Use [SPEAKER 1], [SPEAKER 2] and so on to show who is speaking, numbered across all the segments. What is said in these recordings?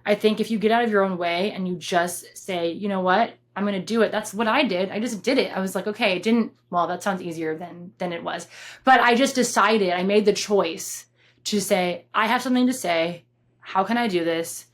[SPEAKER 1] I think if you get out of your own way and you just say, you know what, I'm going to do it. That's what I did. I just did it. I was like, okay, it didn't, well, that sounds easier than it was. But I just decided, I made the choice to say, I have something to say. How can I do this?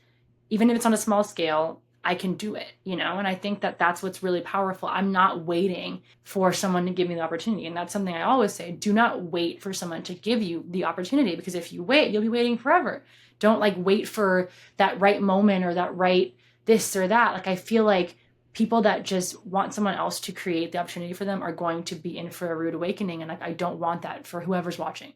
[SPEAKER 1] Even if it's on a small scale, I can do it, you know? And I think that that's what's really powerful. I'm not waiting for someone to give me the opportunity. And that's something I always say, do not wait for someone to give you the opportunity, because if you wait, you'll be waiting forever. Don't like wait for that right moment or that right this or that. Like, I feel like people that just want someone else to create the opportunity for them are going to be in for a rude awakening. And like, I don't want that for whoever's watching.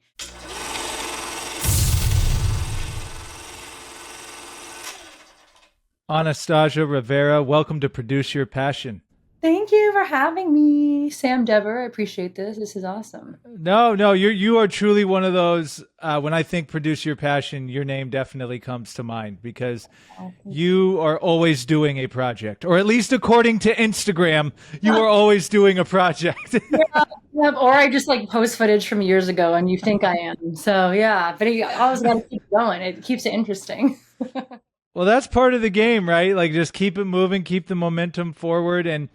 [SPEAKER 2] Anastasia Rivera, welcome to Produce Your Passion.
[SPEAKER 1] Thank you for having me, Sam Dever. I appreciate this. This is awesome.
[SPEAKER 2] No, you are truly one of those. When I think Produce Your Passion, your name definitely comes to mind because you are always doing a project, or at least according to Instagram, you are always doing a project.
[SPEAKER 1] Yeah, or I just like post footage from years ago and you think I am. So yeah, but you always got to keep going. It keeps it interesting.
[SPEAKER 2] Well, that's part of the game, right? Like just keep it moving, keep the momentum forward. And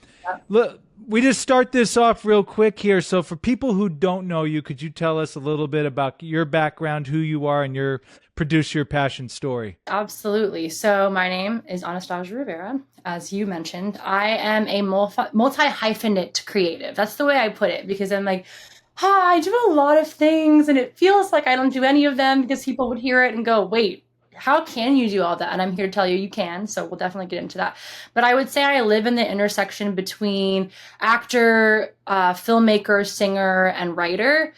[SPEAKER 2] look, we just start this off real quick here. So for people who don't know you, could you tell us a little bit about your background, who you are, and your Produce Your Passion story?
[SPEAKER 1] Absolutely. So my name is Anastasia Rivera. As you mentioned, I am a multi-hyphenate creative. That's the way I put it, because I'm like, I do a lot of things and it feels like I don't do any of them, because people would hear it and go, wait, how can you do all that? And I'm here to tell you, you can. So we'll definitely get into that. But I would say I live in the intersection between actor, filmmaker, singer, and writer,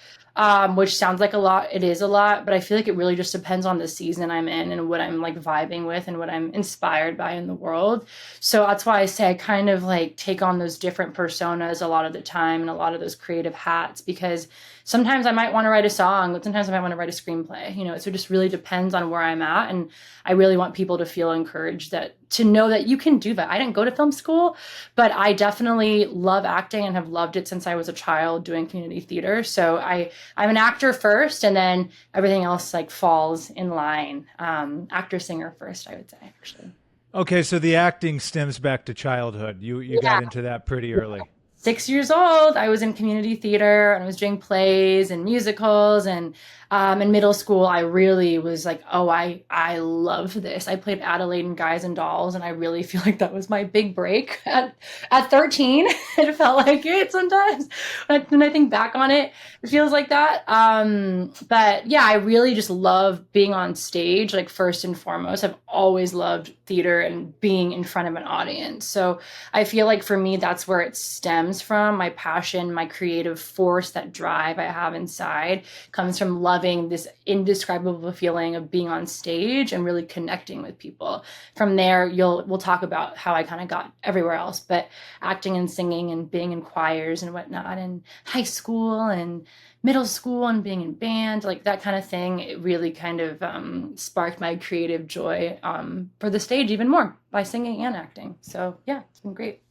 [SPEAKER 1] which sounds like a lot. It is a lot, but I feel like it really just depends on the season I'm in and what I'm like vibing with and what I'm inspired by in the world. So that's why I say I kind of like take on those different personas a lot of the time and a lot of those creative hats, because sometimes I might want to write a song, but sometimes I might want to write a screenplay, you know, so it just really depends on where I'm at. And I really want people to feel encouraged to know that you can do that. I didn't go to film school, but I definitely love acting and have loved it since I was a child doing community theater. So I'm an actor first, and then everything else like falls in line. Actor, singer first, I would say, actually.
[SPEAKER 2] Okay, so the acting stems back to childhood. You got into that pretty early.
[SPEAKER 1] 6 years old, I was in community theater and I was doing plays and musicals. And in middle school, I really was like, oh, I love this. I played Adelaide in Guys and Dolls, and I really feel like that was my big break at 13. It felt like it sometimes. When I think back on it, it feels like that. But yeah, I really just love being on stage, like first and foremost. I've always loved theater and being in front of an audience. So I feel like for me, that's where it stems from. My passion, my creative force, that drive I have inside comes from loving this indescribable feeling of being on stage and really connecting with people. From there, we'll talk about how I kind of got everywhere else, but acting and singing and being in choirs and whatnot, and high school and middle school and being in band, like that kind of thing, it really kind of sparked my creative joy for the stage even more by singing and acting. So yeah, it's been great.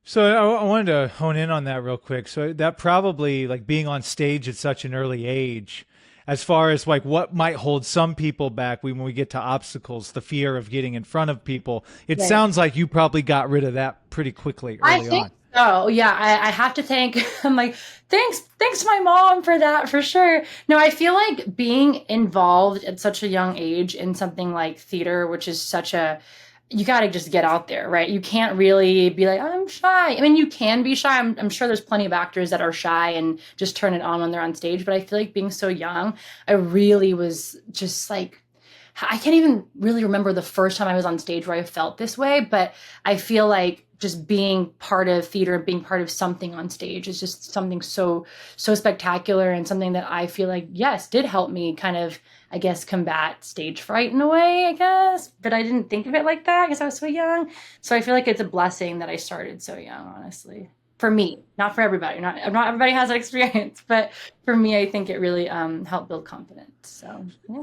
[SPEAKER 2] So I wanted to hone in on that real quick. So that probably like being on stage at such an early age, as far as like what might hold some people back when we get to obstacles, the fear of getting in front of people. It
[SPEAKER 1] Right.
[SPEAKER 2] sounds like you probably got rid of that pretty quickly
[SPEAKER 1] I
[SPEAKER 2] early
[SPEAKER 1] think
[SPEAKER 2] on.
[SPEAKER 1] so. Yeah, I have to thank, I'm like, thanks to my mom for that, for sure. No, I feel like being involved at such a young age in something like theater, which is you got to just get out there, right? You can't really be like, I'm shy. I mean, you can be shy. I'm sure there's plenty of actors that are shy and just turn it on when they're on stage. But I feel like being so young, I really was just like, I can't even really remember the first time I was on stage where I felt this way, but I feel like just being part of theater and being part of something on stage is just something so spectacular, and something that I feel like, yes, did help me kind of, I guess, combat stage fright in a way, I guess. But I didn't think of it like that because I was so young. So I feel like it's a blessing that I started so young, honestly. For me, not for everybody. Not everybody has that experience, but for me, I think it really helped build confidence. So yeah.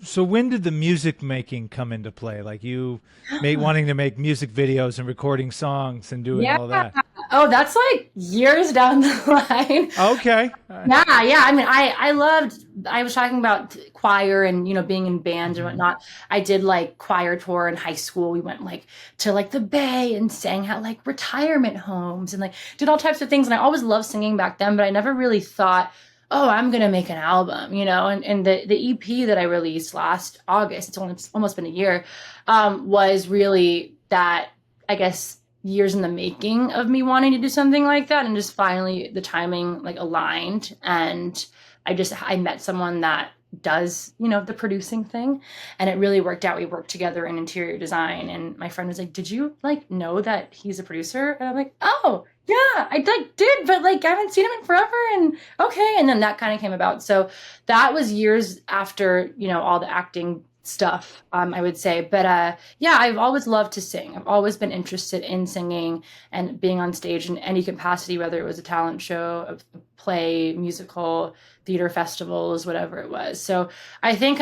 [SPEAKER 2] So when did the music making come into play? Like you wanting to make music videos and recording songs and doing
[SPEAKER 1] Yeah.
[SPEAKER 2] all that?
[SPEAKER 1] Oh, that's like years down the line.
[SPEAKER 2] Okay.
[SPEAKER 1] Yeah, yeah. I mean, I loved. I was talking about choir and being in bands and
[SPEAKER 2] Mhm.
[SPEAKER 1] whatnot. I did like choir tour in high school. We went like to like the Bay and sang at like retirement homes and like did all types of things. And I always loved singing back then, but I never really thought, oh, I'm gonna make an album, And the EP that I released last August, it's almost been a year, was really that, I guess, years in the making of me wanting to do something like that, and just finally the timing like aligned, and I met someone that does the producing thing, and it really worked out. We worked together in interior design, and my friend was like, did you like know that he's a producer? And I'm like, oh yeah, I like did, but like I haven't seen him in forever, and okay. And then that kind of came about. So that was years after all the acting stuff, I would say. But yeah, I've always loved to sing. I've always been interested in singing and being on stage in any capacity, whether it was a talent show, a play, musical, theater festivals, whatever it was. So I think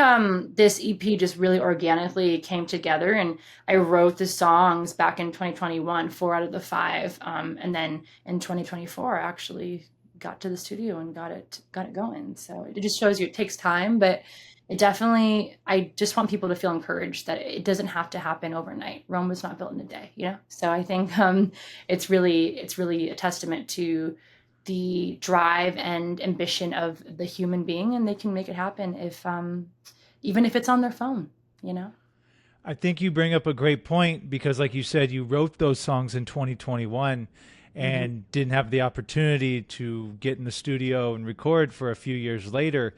[SPEAKER 1] this EP just really organically came together, and I wrote the songs back in 2021, 4 out of the 5, and then in 2024, I actually got to the studio and got it going. So it just shows you it takes time, but it definitely, I just want people to feel encouraged that it doesn't have to happen overnight. Rome was not built in a day. So I think it's really a testament to the drive and ambition of the human being, and they can make it happen if even if it's on their phone.
[SPEAKER 2] I think you bring up a great point because, like you said, you wrote those songs in 2021
[SPEAKER 1] Hmm.
[SPEAKER 2] and didn't have the opportunity to get in the studio and record for a few years later.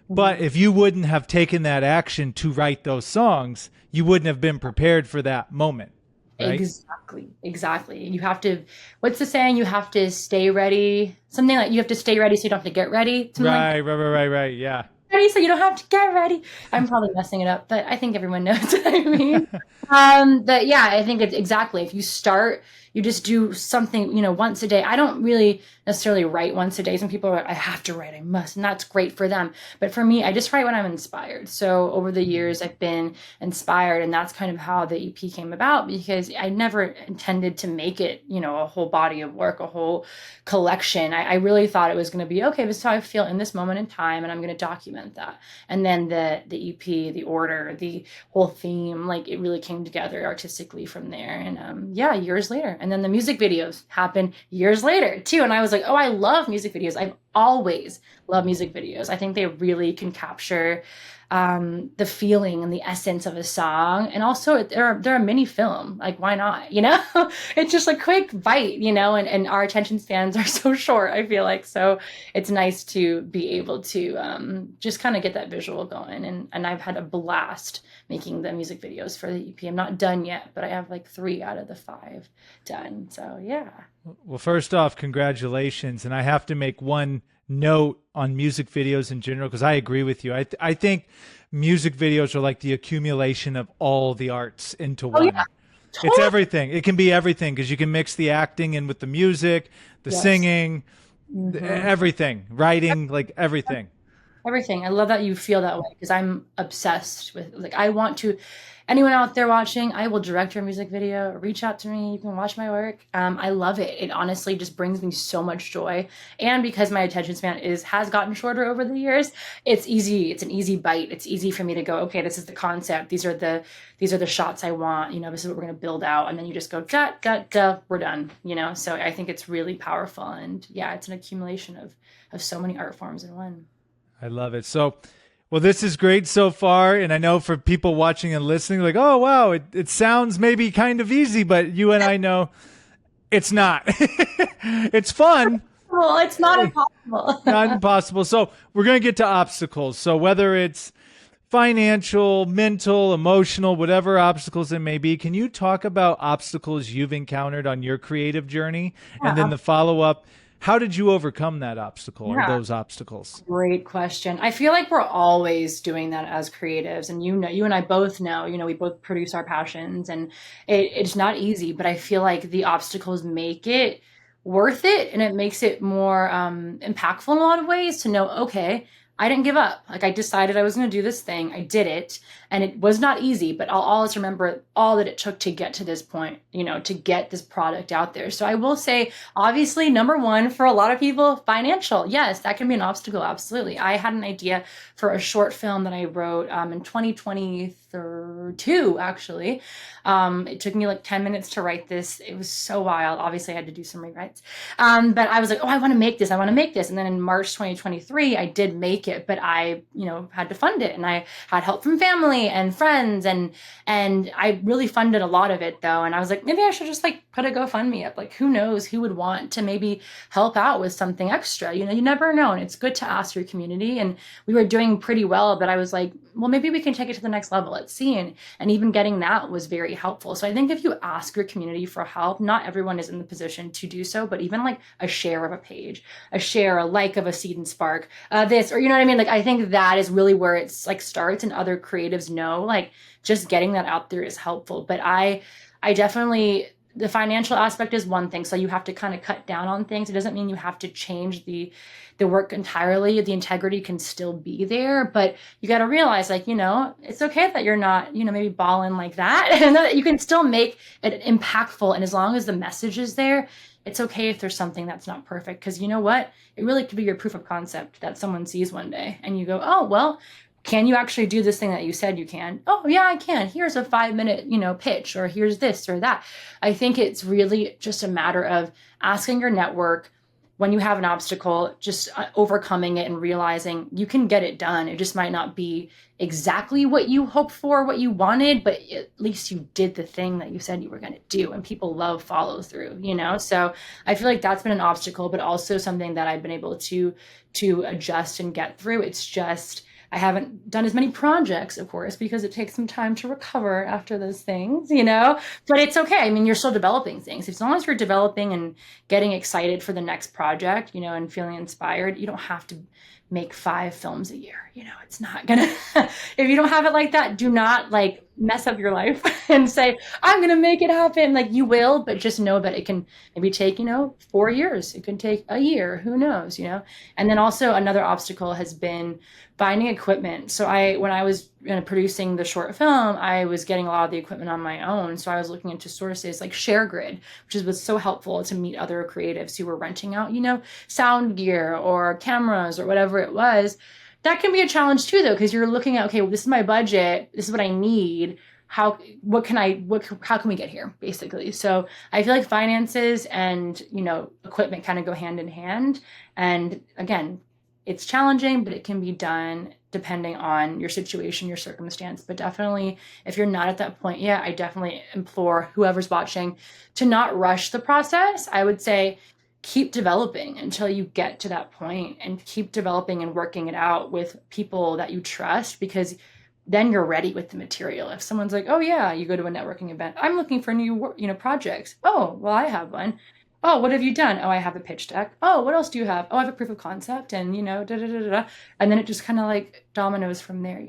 [SPEAKER 1] Hmm.
[SPEAKER 2] But if you wouldn't have taken that action to write those songs, you wouldn't have been prepared for that moment, right?
[SPEAKER 1] Exactly, exactly. You have to, what's the saying? You have to stay ready. Something like you have to stay ready so you don't have to get ready. Something like
[SPEAKER 2] Right. Yeah.
[SPEAKER 1] ready so you don't have to get ready. I'm probably messing it up, but I think everyone knows what I mean. But yeah, I think it's exactly, if you start, you just do something, once a day. I don't really necessarily write once a day. Some people are like, I have to write, I must, and that's great for them. But for me, I just write when I'm inspired. So over the years, I've been inspired, and that's kind of how the EP came about, because I never intended to make it, a whole body of work, a whole collection. I really thought it was going to be, okay, this is how I feel in this moment in time, and I'm going to document that. And then the EP, the order, the whole theme, like it really came together artistically from there. And yeah, years later. And then the music videos happened years later too. And I was like, oh, I love music videos. I've always loved music videos. I think they really can capture the feeling and the essence of a song. And also they're a mini film. Like, why not? It's just a quick bite, and our attention spans are so short, I feel like. So it's nice to be able to just kind of get that visual going. And I've had a blast making the music videos for the EP. I'm not done yet, but I have like 3 out of the 5 done. So yeah.
[SPEAKER 2] Well, first off, congratulations. And I have to make one note on music videos in general because I agree with you. I think music videos are like the accumulation of all the arts into
[SPEAKER 1] Oh yeah,
[SPEAKER 2] one. It's
[SPEAKER 1] totally.
[SPEAKER 2] everything. It can be everything because you can mix the acting in with the music, the
[SPEAKER 1] Yes.
[SPEAKER 2] singing,
[SPEAKER 1] Hmm.
[SPEAKER 2] everything, writing, like everything.
[SPEAKER 1] Everything. I love that you feel that way, because I'm obsessed with, like, I want to, anyone out there watching, I will direct your music video, reach out to me, you can watch my work. I love it. It honestly just brings me so much joy. And because my attention span has gotten shorter over the years, it's easy. It's an easy bite. It's easy for me to go, okay, this is the concept. These are the shots I want, this is what we're going to build out. And then you just go, da, da, da, we're done. So I think it's really powerful. And yeah, it's an accumulation of so many art forms in one.
[SPEAKER 2] I love it. So, well, this is great so far. And I know for people watching and listening, like, oh, wow, it sounds maybe kind of easy, but you and I know it's not. It's fun,
[SPEAKER 1] Well, it's not impossible.
[SPEAKER 2] not impossible. So, we're going to get to obstacles. So, whether it's financial, mental, emotional, whatever obstacles it may be, can you talk about obstacles you've encountered on your creative journey? And then
[SPEAKER 1] Yeah,
[SPEAKER 2] the follow up, how did you overcome that obstacle or
[SPEAKER 1] yeah.
[SPEAKER 2] those obstacles?
[SPEAKER 1] Great question. I feel like we're always doing that as creatives, and you and I both know, we both produce our passions, and it's not easy, but I feel like the obstacles make it worth it, and it makes it more impactful in a lot of ways to know, okay, I didn't give up. Like I decided I was going to do this thing. I did it, and it was not easy, but I'll always remember all that it took to get to this point, to get this product out there. So I will say, obviously, number one for a lot of people, financial. Yes, that can be an obstacle. Absolutely. I had an idea for a short film that I wrote in 2022, actually. It took me like 10 minutes to write this. It was so wild. Obviously, I had to do some rewrites. But I was like, oh, I want to make this. I want to make this. And then in March 2023, I did make it, but I, had to fund it. And I had help from family and friends. And I really funded a lot of it though. And I was like, maybe I should just like put a GoFundMe up. Like, who knows who would want to maybe help out with something extra? You never know. And it's good to ask your community. And we were doing pretty well, but I was like, well, maybe we can take it to the next level. Let's see. And even getting that was very helpful. So I think if you ask your community for help, not everyone is in the position to do so, but even like a share of a page, a share, a like of a Seed and Spark, this, or you know what I mean? Like, I think that is really where it's like starts, and other creatives know, like, just getting that out there is helpful. But I definitely, the financial aspect is one thing. So you have to kind of cut down on things. It doesn't mean you have to change the work entirely. The integrity can still be there, but you got to realize, like, it's okay that you're not, maybe balling like that, and that you can still make it impactful. And as long as the message is there, it's okay if there's something that's not perfect. Because you know what? It really could be your proof of concept that someone sees one day and you go, oh, well, can you actually do this thing that you said you can? Oh, yeah, I can. Here's a 5-minute, pitch, or here's this or that. I think it's really just a matter of asking your network when you have an obstacle, just overcoming it and realizing you can get it done. It just might not be exactly what you hoped for, what you wanted, but at least you did the thing that you said you were going to do. And people love follow through, So I feel like that's been an obstacle, but also something that I've been able to adjust and get through. It's just, I haven't done as many projects, of course, because it takes some time to recover after those things, but it's okay. I mean, you're still developing things. As long as you're developing and getting excited for the next project, and feeling inspired, you don't have to make 5 films a year. It's not gonna, if you don't have it like that, do not like mess up your life and say, I'm gonna make it happen. Like, you will, but just know that it can maybe take, 4 years. It can take a year, who knows, And then also another obstacle has been finding equipment. So when I was producing the short film, I was getting a lot of the equipment on my own. So I was looking into sources like ShareGrid, which was so helpful to meet other creatives who were renting out, sound gear or cameras or whatever it was. That can be a challenge too, though, because you're looking at, okay, well, this is my budget. This is what I need. How can we get here, basically? So I feel like finances and, equipment kind of go hand in hand. And again, it's challenging, but it can be done depending on your situation, your circumstance. But definitely, if you're not at that point yet, I definitely implore whoever's watching to not rush the process. I would say keep developing until you get to that point, and keep developing and working it out with people that you trust, because then you're ready with the material. If someone's like, oh yeah, you go to a networking event, I'm looking for new, projects. Oh, well, I have one. Oh, what have you done? Oh, I have a pitch deck. Oh, what else do you have? Oh, I have a proof of concept, and da da da da da. And then it just kind of like dominoes from there.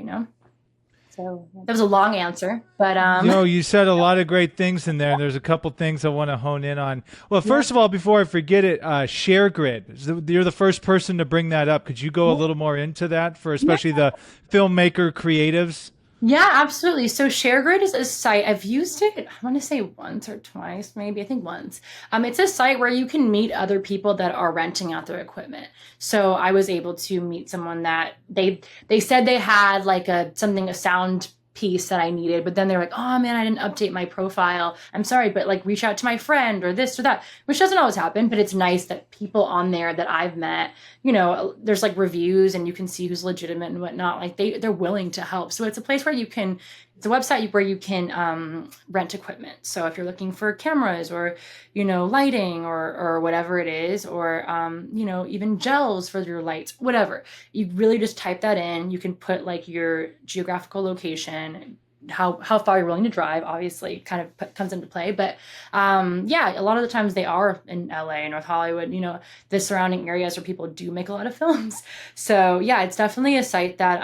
[SPEAKER 1] So that was a long answer, but
[SPEAKER 2] You said a lot of great things in there, and there's a couple things I want to hone in on. Well, first of all, before I forget it, ShareGrid. You're the first person to bring that up. Could you go a little more into that for especially the filmmaker creatives?
[SPEAKER 1] Yeah, absolutely. So ShareGrid is a site. I've used it, I want to say once or twice, maybe. I think once. It's a site where you can meet other people that are renting out their equipment. So I was able to meet someone that they said they had like a sound piece that I needed, but then they're like, oh man, I didn't update my profile. I'm sorry, but like reach out to my friend or this or that, which doesn't always happen, but it's nice that people on there that I've met, there's like reviews and you can see who's legitimate and whatnot. Like they're willing to help. So it's a place where it's a website where you can rent equipment. So if you're looking for cameras or, lighting or whatever it is, or, even gels for your lights, whatever, you really just type that in. You can put like your geographical location, how far you're willing to drive, obviously kind of comes into play. But yeah, a lot of the times they are in LA, North Hollywood, the surrounding areas where people do make a lot of films. So yeah, it's definitely a site that,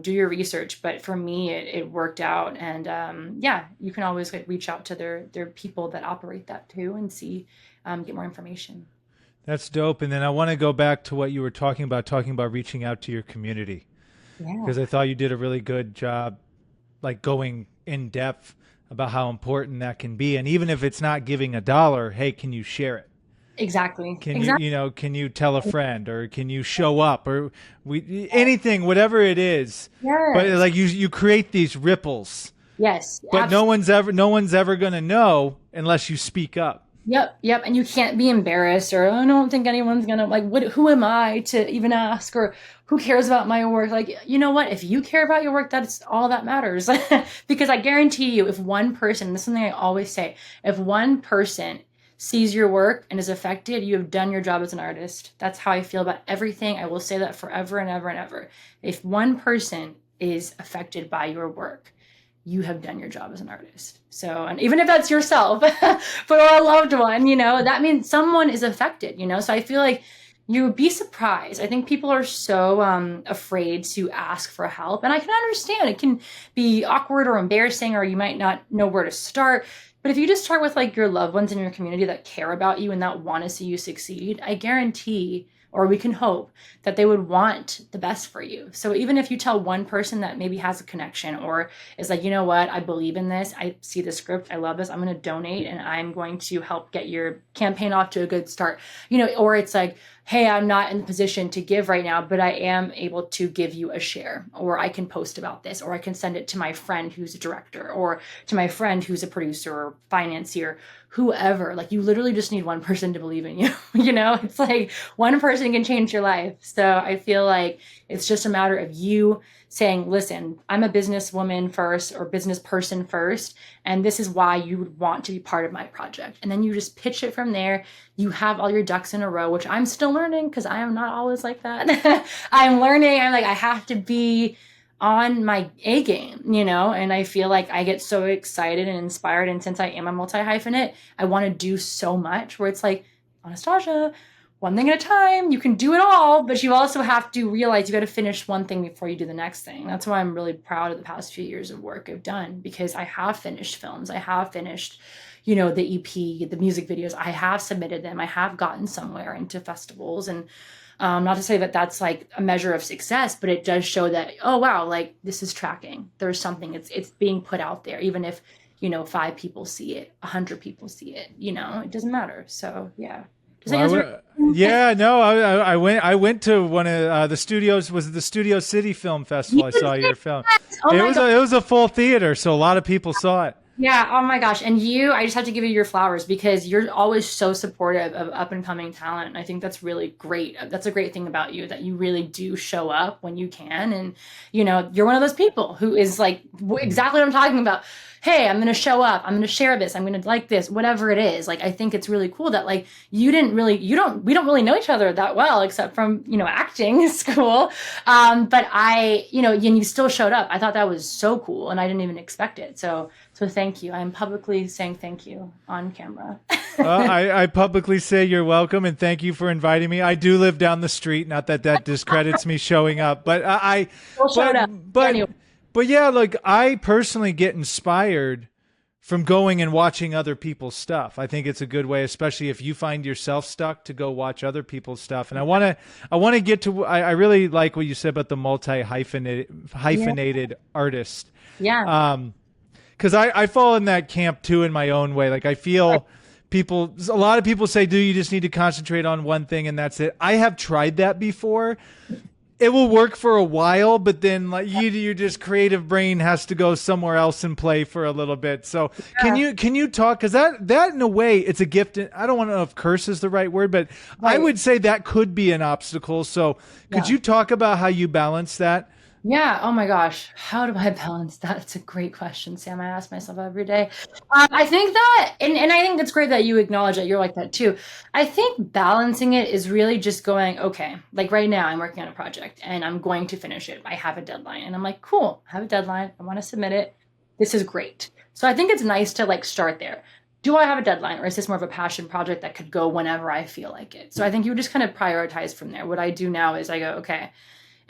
[SPEAKER 1] do your research. But for me, it worked out. And yeah, you can always reach out to their people that operate that too and see, get more information.
[SPEAKER 2] That's dope. And then I want to go back to what you were talking about reaching out to your community,
[SPEAKER 1] Yeah,
[SPEAKER 2] because I thought you did a really good job, like going in depth about how important that can be. And even if it's not giving a dollar, hey, can you share it?
[SPEAKER 1] exactly.
[SPEAKER 2] Can you,
[SPEAKER 1] Exactly.
[SPEAKER 2] can you tell a friend, or can you show up, or anything, whatever it is. But
[SPEAKER 1] Yes.
[SPEAKER 2] like you create these ripples,
[SPEAKER 1] Yes,
[SPEAKER 2] but no one's ever going to know unless you speak up.
[SPEAKER 1] yep, yep. And you can't be embarrassed or I don't think anyone's gonna like what who am I to even ask or who cares about my work? Like, you know what? If you care about your work, that's all that matters. Because I guarantee you, if one person, this is something I always say, if one person sees your work and is affected, you have done your job as an artist. That's how I feel about everything. I will say that forever and ever and ever. If one person is affected by your work, you have done your job as an artist. So, and even if that's yourself, but or a loved one, that means someone is affected. So I feel like you would be surprised. I think people are so afraid to ask for help. And I can understand it can be awkward or embarrassing, or you might not know where to start. But if you just start with like your loved ones in your community that care about you and that want to see you succeed, I guarantee, or we can hope that they would want the best for you. So even if you tell one person that maybe has a connection or is like, you know what, I believe in this, I see the script, I love this, I'm going to donate and I'm going to help get your campaign off to a good start, or it's like, hey, I'm not in the position to give right now, but I am able to give you a share, or I can post about this, or I can send it to my friend who's a director, or to my friend who's a producer or financier, whoever. Like, you literally just need one person to believe in you. It's like one person can change your life. So I feel like it's just a matter of you saying, listen, I'm a businesswoman first or business person first, and this is why you would want to be part of my project. And then you just pitch it from there. You have all your ducks in a row, which I'm still learning because I am not always like that. I'm learning. I'm like, I have to be on my A game, and I feel like I get so excited and inspired. And since I am a multi-hyphenate, I want to do so much where it's like, Anastasia, one thing at a time, you can do it all, but you also have to realize you got to finish one thing before you do the next thing. That's why I'm really proud of the past few years of work I've done, because I have finished films. I have finished, the EP, the music videos. I have submitted them. I have gotten somewhere into festivals. And not to say that that's like a measure of success, but it does show that, oh, wow, like this is tracking. There's something, it's being put out there, even if, 5 people see it, 100 people see it, it doesn't matter. So, yeah. Does that
[SPEAKER 2] Well,
[SPEAKER 1] answer?
[SPEAKER 2] yeah, no, I went to one of the studios. Was it the Studio City Film Festival? I
[SPEAKER 1] Yes,
[SPEAKER 2] saw your film.
[SPEAKER 1] yes. Oh
[SPEAKER 2] It
[SPEAKER 1] my
[SPEAKER 2] was
[SPEAKER 1] God.
[SPEAKER 2] a full theater, so a lot of people saw it.
[SPEAKER 1] Yeah. Oh my gosh. And I just have to give you your flowers because you're always so supportive of up and coming talent. And I think that's really great. That's a great thing about you, that you really do show up when you can. And, you're one of those people who is like exactly what I'm talking about. Hey, I'm going to show up. I'm going to share this. I'm going to like this, whatever it is. Like, I think it's really cool that like we don't really know each other that well, except from, acting school. But and you still showed up. I thought that was so cool and I didn't even expect it. So thank you. I'm publicly saying thank you on camera.
[SPEAKER 2] I publicly say you're welcome and thank you for inviting me. I do live down the street. Not that that discredits me showing up, but
[SPEAKER 1] Still showed up.
[SPEAKER 2] but
[SPEAKER 1] Anyway.
[SPEAKER 2] but yeah, like I personally get inspired from going and watching other people's stuff. I think it's a good way, especially if you find yourself stuck, to go watch other people's stuff. And I want to get to. I really like what you said about the hyphenated artist.
[SPEAKER 1] Yeah.
[SPEAKER 2] Because I fall in that camp too in my own way. Like I feel a lot of people say, do you just need to concentrate on one thing and that's it? I have tried that before. It will work for a while, but then like your just creative brain has to go somewhere else and play for a little bit. So can you talk? Because that in a way it's a gift. I don't want to know if curse is the right word, but
[SPEAKER 1] Right.
[SPEAKER 2] I would say that could be an obstacle. So could
[SPEAKER 1] Yeah.
[SPEAKER 2] you talk about how you balance that?
[SPEAKER 1] Yeah. Oh my gosh. How do I balance that? It's a great question, Sam. I ask myself every day. I think that, and I think that's great that you acknowledge that you're like that too. I think balancing it is really just going, okay, like right now I'm working on a project and I'm going to finish it. I have a deadline and I'm like, cool, I have a deadline. I want to submit it. This is great. So I think it's nice to like start there. Do I have a deadline or is this more of a passion project that could go whenever I feel like it? So I think you just kind of prioritize from there. What I do now is I go, okay,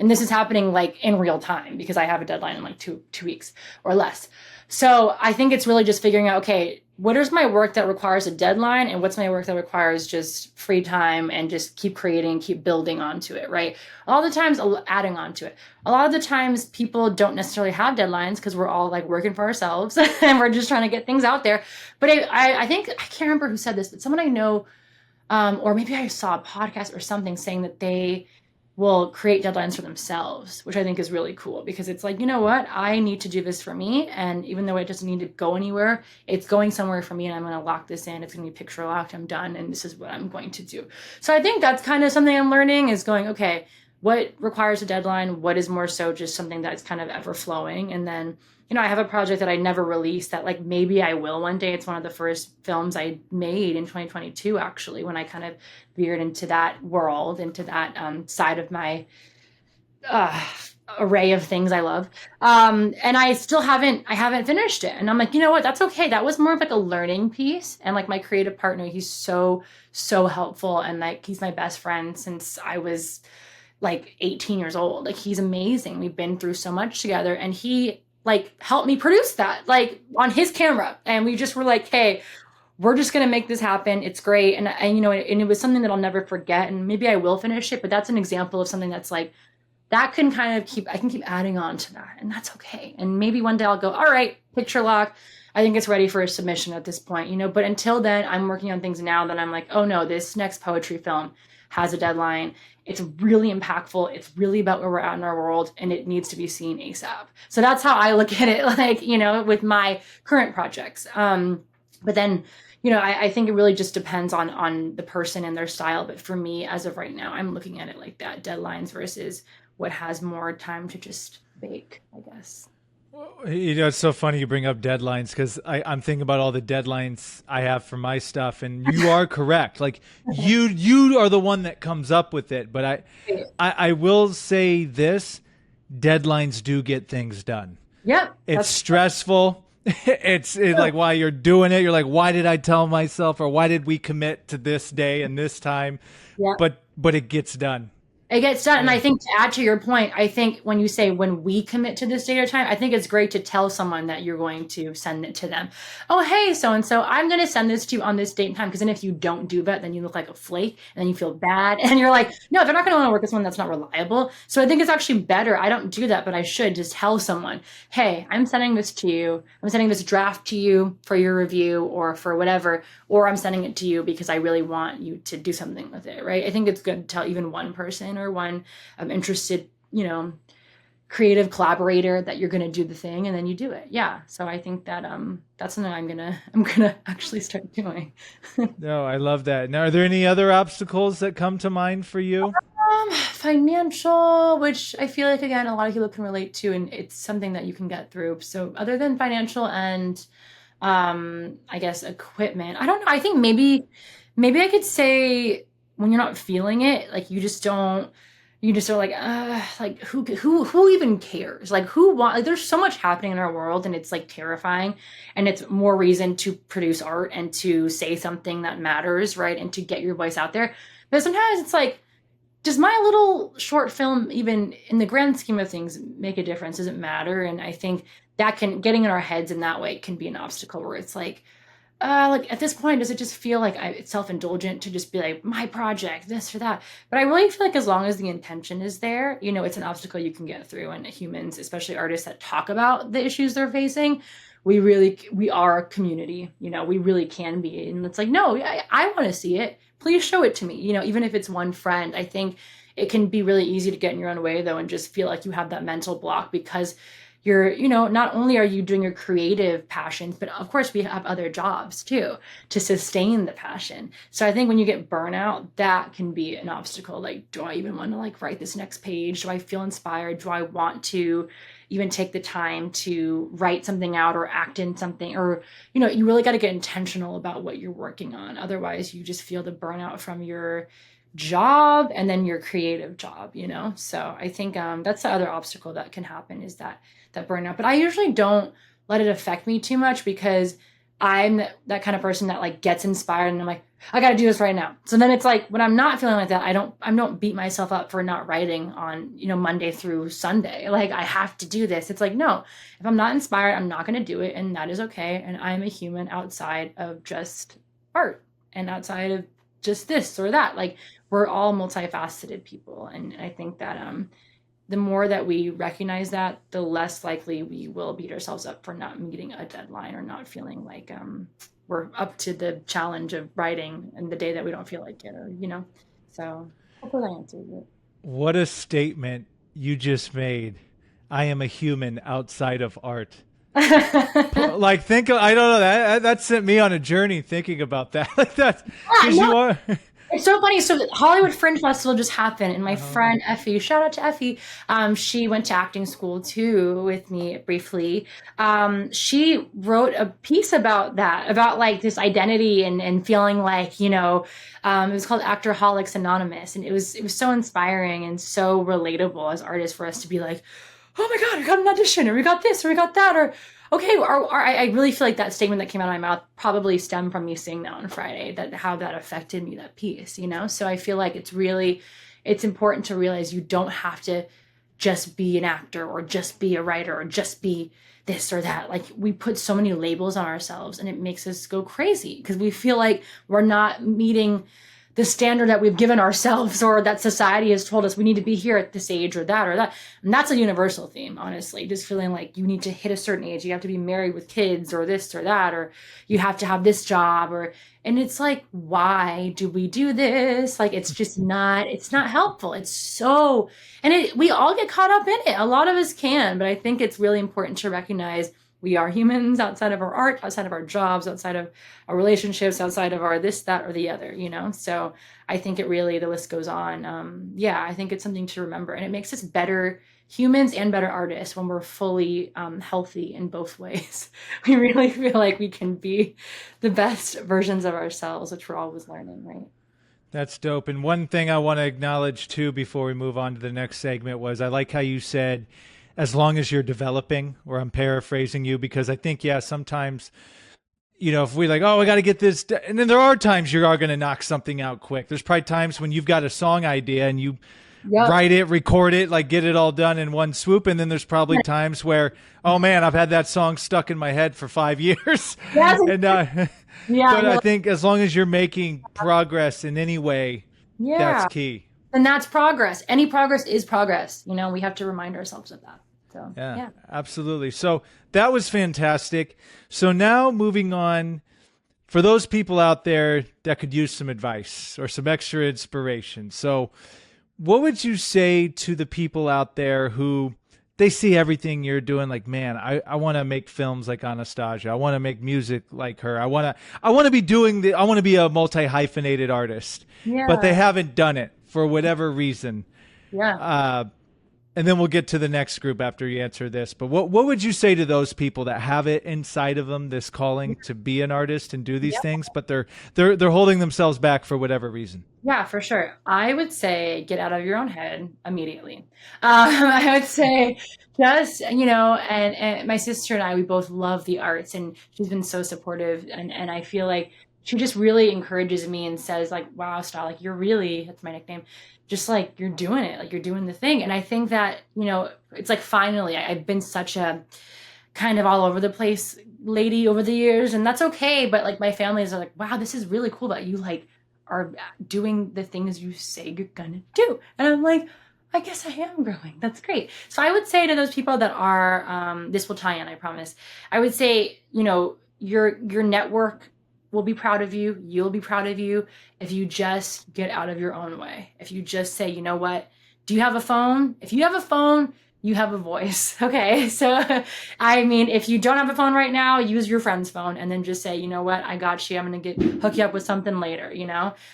[SPEAKER 1] and this is happening like in real time because I have a deadline in like two weeks or less. So I think it's really just figuring out, okay, what is my work that requires a deadline and what's my work that requires just free time and just keep creating, keep building onto it, right? All the times adding onto it. A lot of the times people don't necessarily have deadlines because we're all like working for ourselves and we're just trying to get things out there. But I think, I can't remember who said this, but someone I know, or maybe I saw a podcast or something saying that they will create deadlines for themselves, which I think is really cool because it's like, you know what? I need to do this for me. And even though it doesn't need to go anywhere, it's going somewhere for me and I'm going to lock this in. It's going to be picture locked. I'm done. And this is what I'm going to do. So I think that's kind of something I'm learning is going, okay, what requires a deadline? What is more so just something that's kind of ever flowing? And then, I have a project that I never released that like maybe I will one day. It's one of the first films I made in 2022, actually, when I kind of veered into that world, into that side of my uh, array of things I love. And I haven't finished it. And I'm like, you know what? That's okay. That was more of like a learning piece. And like my creative partner, he's so, so helpful. And like, he's my best friend since I was like 18 years old. Like he's amazing. We've been through so much together and he like helped me produce that like on his camera. And we just were like, hey, we're just going to make this happen. It's great. And and it was something that I'll never forget. And maybe I will finish it, but that's an example of something that's like, that can kind of I can keep adding on to that. And that's okay. And maybe one day I'll go, all right, picture lock. I think it's ready for a submission at this point, but until then I'm working on things now that I'm like, oh no, this next poetry film has a deadline. It's really impactful. It's really about where we're at in our world and it needs to be seen ASAP. So that's how I look at it, like, with my current projects. But then, I think it really just depends on the person and their style. But for me, as of right now, I'm looking at it like that, deadlines versus what has more time to just bake, I guess.
[SPEAKER 2] It's so funny you bring up deadlines because I'm thinking about all the deadlines I have for my stuff, and you are correct. Like you are the one that comes up with it, but I will say this: deadlines do get things done.
[SPEAKER 1] Yep,
[SPEAKER 2] it's stressful. It's like while you're doing it, you're like, why did I tell myself, or why did we commit to this day and this time?
[SPEAKER 1] Yep.
[SPEAKER 2] But it gets done.
[SPEAKER 1] It gets done. And I think to add to your point, I think when you say when we commit to this date or time, I think it's great to tell someone that you're going to send it to them. Oh, hey, so-and-so, I'm going to send this to you on this date and time. Because then if you don't do that, then you look like a flake and then you feel bad. And you're like, no, they're not going to want to work with someone that's not reliable. So I think it's actually better. I don't do that, but I should just tell someone, hey, I'm sending this to you. I'm sending this draft to you for your review or for whatever, or I'm sending it to you because I really want you to do something with it, right? I think it's good to tell even one person or one interested, creative collaborator that you're going to do the thing and then you do it. Yeah. So I think that that's something I'm going to actually start doing.
[SPEAKER 2] No, I love that. Now, are there any other obstacles that come to mind for you?
[SPEAKER 1] Financial, which I feel like, again, a lot of people can relate to, and it's something that you can get through. So other than financial and I guess equipment, I don't know. I think maybe I could say when you're not feeling it, like you just are like who even cares? Like like there's so much happening in our world and it's like terrifying, and it's more reason to produce art and to say something that matters, right? And to get your voice out there. But sometimes it's like, does my little short film, even in the grand scheme of things, make a difference? Does it matter? And I think that getting in our heads in that way can be an obstacle where it's like at this point, does it just feel like it's self-indulgent to just be like, my project, this or that? But I really feel like as long as the intention is there, it's an obstacle you can get through. And humans, especially artists that talk about the issues they're facing, we are a community, we really can be. And it's like, no, I want to see it. Please show it to me. Even if it's one friend, I think it can be really easy to get in your own way though, and just feel like you have that mental block because you're, not only are you doing your creative passions, but of course we have other jobs too to sustain the passion. So I think when you get burnout, that can be an obstacle. Like, do I even want to like write this next page? Do I feel inspired? Do I want to even take the time to write something out or act in something? Or, you really got to get intentional about what you're working on. Otherwise you just feel the burnout from your job and then your creative job, So I think that's the other obstacle that can happen is that burnout. But I usually don't let it affect me too much because I'm that kind of person that like gets inspired and I'm like, I got to do this right now. So then it's like when I'm not feeling like that, I don't beat myself up for not writing on, Monday through Sunday. Like I have to do this. It's like, no, if I'm not inspired, I'm not going to do it. And that is okay. And I'm a human outside of just art and outside of just this or that. Like we're all multifaceted people. And I think that, the more that we recognize that, the less likely we will beat ourselves up for not meeting a deadline or not feeling like we're up to the challenge of writing and the day that we don't feel like it, or. So hopefully that answers it.
[SPEAKER 2] What a statement you just made. I am a human outside of art. Like think I don't know that sent me on a journey thinking about that. Like that's
[SPEAKER 1] Yeah,
[SPEAKER 2] because
[SPEAKER 1] no,
[SPEAKER 2] you are.
[SPEAKER 1] it's so funny. So the Hollywood Fringe Festival just happened, and my
[SPEAKER 2] Uh-huh.
[SPEAKER 1] friend Effie, shout out to Effie, she went to acting school too with me briefly. She wrote a piece about that, about like this identity and feeling like, it was called Actorholics Anonymous, and it was so inspiring and so relatable as artists for us to be like, oh my God, we got an audition, or we got this, or we got that, or okay, or I really feel like that statement that came out of my mouth probably stemmed from me seeing that on Friday, that how that affected me, that piece. So I feel like it's important to realize you don't have to just be an actor or just be a writer or just be this or that. Like we put so many labels on ourselves and it makes us go crazy because we feel like we're not meeting the standard that we've given ourselves or that society has told us we need to be here at this age or that or that. And that's a universal theme, honestly, just feeling like you need to hit a certain age, you have to be married with kids or this or that, or you have to have this job, and it's like, why do we do this? Like it's not helpful. It's so, and we all get caught up in it. A lot of us can, but I think it's really important to recognize we are humans outside of our art, outside of our jobs, outside of our relationships, outside of our this, that, or the other. So I think it really, the list goes on. Yeah, I think it's something to remember. And it makes us better humans and better artists when we're fully healthy in both ways. We really feel like we can be the best versions of ourselves, which we're always learning, right?
[SPEAKER 2] That's dope. And one thing I want to acknowledge too before we move on to the next segment was I like how you said, as long as you're developing, or I'm paraphrasing you, because I think, yeah, sometimes, if we like, oh, I got to get this. And then there are times you are going to knock something out quick. There's probably times when you've got a song idea and you
[SPEAKER 1] Yep.
[SPEAKER 2] write it, record it, like get it all done in one swoop. And then there's probably times where, oh man, I've had that song stuck in my head for 5 years.
[SPEAKER 1] Yes.
[SPEAKER 2] And,
[SPEAKER 1] Yeah.
[SPEAKER 2] but I think as long as you're making progress in any way, that's
[SPEAKER 1] Yeah.
[SPEAKER 2] key.
[SPEAKER 1] And that's progress. Any progress is progress. We have to remind ourselves of that. So,
[SPEAKER 2] Yeah,
[SPEAKER 1] yeah.
[SPEAKER 2] absolutely. So that was fantastic. So now moving on, for those people out there that could use some advice or some extra inspiration. So what would you say to the people out there who they see everything you're doing like, man, I want to make films like Anastasia. I want to make music like her. I want to be a multi-hyphenated artist, but they
[SPEAKER 1] Yeah.
[SPEAKER 2] haven't done it for whatever reason.
[SPEAKER 1] Yeah.
[SPEAKER 2] Uh, and then we'll get to the next group after you answer this. But what would you say to those people that have it inside of them, this calling to be an artist and do these things, but they're holding themselves back for whatever reason?
[SPEAKER 1] Yeah, for sure. I would say get out of your own head immediately. I would say just, and my sister and I, we both love the arts and she's been so supportive. And I feel like she just really encourages me and says like, wow, Style, like you're really, that's my nickname, just like you're doing it, like you're doing the thing. And I think that, it's like finally, I've been such a kind of all over the place lady over the years, and that's okay. But like my families are like, wow, this is really cool that you like are doing the things you say you're gonna do. And I'm like, I guess I am growing. That's great. So I would say to those people that are, this will tie in, I promise. I would say, your network will be proud of you. You'll be proud of you if you just get out of your own way. If you just say, you know what? Do you have a phone? If you have a phone, you have a voice. Okay. So, I mean, if you don't have a phone right now, use your friend's phone and then just say, you know what? I got you. I'm going to hook you up with something later.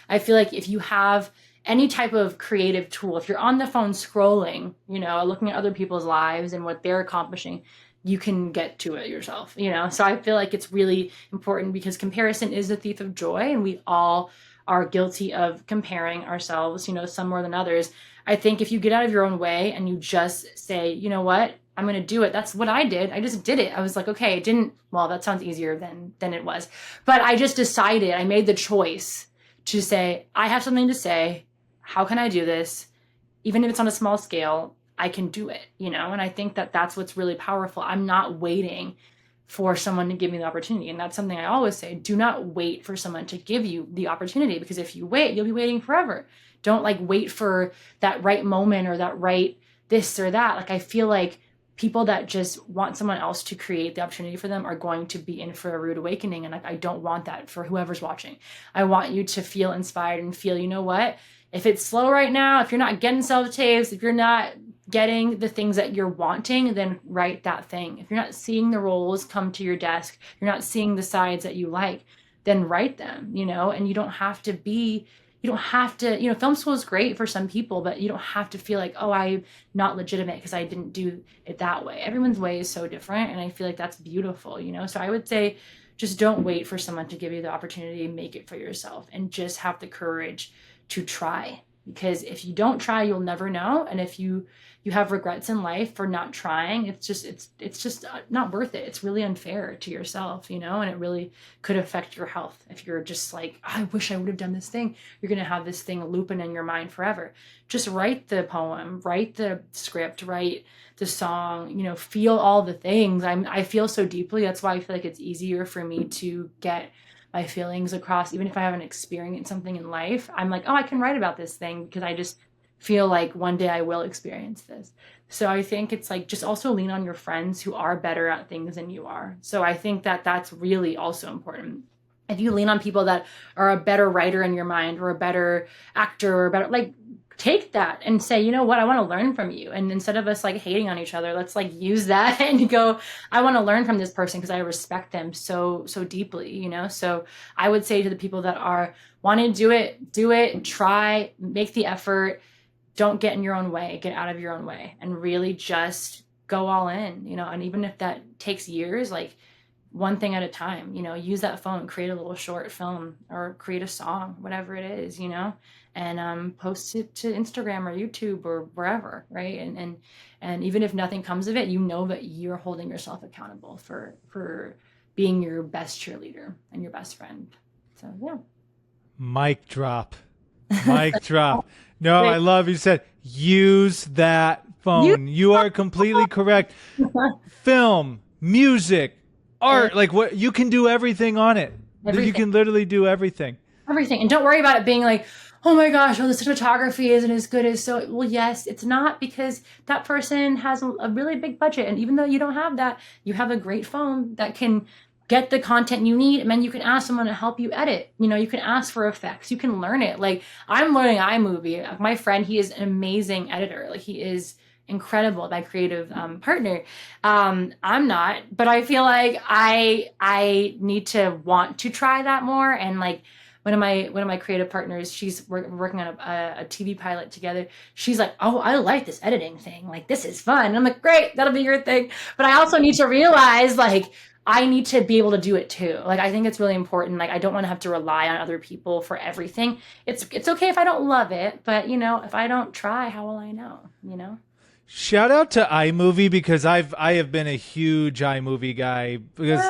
[SPEAKER 1] I feel like if you have any type of creative tool, if you're on the phone scrolling, looking at other people's lives and what they're accomplishing, you can get to it yourself. So I feel like it's really important because comparison is the thief of joy, and we all are guilty of comparing ourselves, some more than others. I think if you get out of your own way and you just say, you know what, I'm going to do it. That's what I did. I just did it. I was like, okay, it didn't, well, that sounds easier than it was. But I just decided, I made the choice to say, I have something to say. How can I do this? Even if it's on a small scale, I can do it, you know? And I think that that's what's really powerful. I'm not waiting for someone to give me the opportunity. And that's something I always say, do not wait for someone to give you the opportunity, because if you wait, you'll be waiting forever. Don't like wait for that right moment or that right this or that. Like, I feel like people that just want someone else to create the opportunity for them are going to be in for a rude awakening. And like, I don't want that for whoever's watching. I want you to feel inspired and feel, you know what? If it's slow right now, if you're not getting self-tapes, if you're not getting the things that you're wanting, then write that thing. If you're not seeing the roles come to your desk, you're not seeing the sides that you like, then write them, you know, and you don't have to, you know, film school is great for some people, but you don't have to feel like, oh, I'm not legitimate because I didn't do it that way. Everyone's way is so different. And I feel like that's beautiful, you know? So I would say, just don't wait for someone to give you the opportunity, make it for yourself, and just have the courage to try. Because if you don't try, you'll never know. And if you have regrets in life for not trying, it's just not worth it. It's really unfair to yourself, you know, and it really could affect your health. If you're just like, I wish I would have done this thing, you're going to have this thing looping in your mind forever. Just write the poem, write the script, write the song, you know, feel all the things. I feel so deeply. That's why I feel like it's easier for me to get my feelings across. Even if I haven't experienced something in life, I'm like, oh, I can write about this thing because I just feel like one day I will experience this. So I think it's like, just also lean on your friends who are better at things than you are. So I think that that's really also important. If you lean on people that are a better writer in your mind, or a better actor, or better, like, take that and say, you know what, I want to learn from you. And instead of us like hating on each other, let's like use that and go, I want to learn from this person because I respect them so deeply, you know? So I would say to the people that are wanting to do it, try, make the effort, don't get in your own way, get out of your own way, and really just go all in, you know? And even if that takes years, like, one thing at a time, you know, use that phone, create a little short film or create a song, whatever it is, you know, and post it to Instagram or YouTube or wherever, right? And even if nothing comes of it, you know that you're holding yourself accountable for being your best cheerleader and your best friend. So yeah.
[SPEAKER 2] Mic drop. Mic drop. No, I love you said use that phone. You are completely correct. Film, music, art, like, what, you can do everything on it. Everything. You can literally do everything.
[SPEAKER 1] Everything. And don't worry about it being like, oh my gosh, well, the cinematography isn't as good as so. Well, yes, it's not, because that person has a really big budget. And even though you don't have that, you have a great phone that can get the content you need. And then you can ask someone to help you edit. You know, you can ask for effects. You can learn it. Like, I'm learning iMovie. My friend, he is an amazing editor. Like, he is incredible, my creative partner. I'm not, but I feel like I need to want to try that more. And like, one of my creative partners, she's working on a TV pilot together. She's like, oh, I like this editing thing. Like, this is fun. And I'm like, great, that'll be your thing. But I also need to realize, like, I need to be able to do it too. Like, I think it's really important. Like, I don't want to have to rely on other people for everything. It's okay if I don't love it, but you know, if I don't try, how will I know, you know?
[SPEAKER 2] Shout out to iMovie, because I have been a huge iMovie guy, because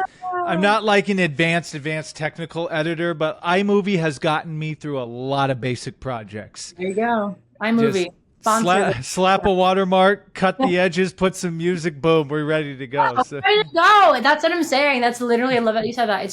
[SPEAKER 2] I'm not like an advanced technical editor, but iMovie has gotten me through a lot of basic projects.
[SPEAKER 1] There you go. iMovie.
[SPEAKER 2] Slap a watermark, cut the edges, put some music, boom, we're ready to go. So.
[SPEAKER 1] Ready to go. That's what I'm saying. That's literally, I love that you said that.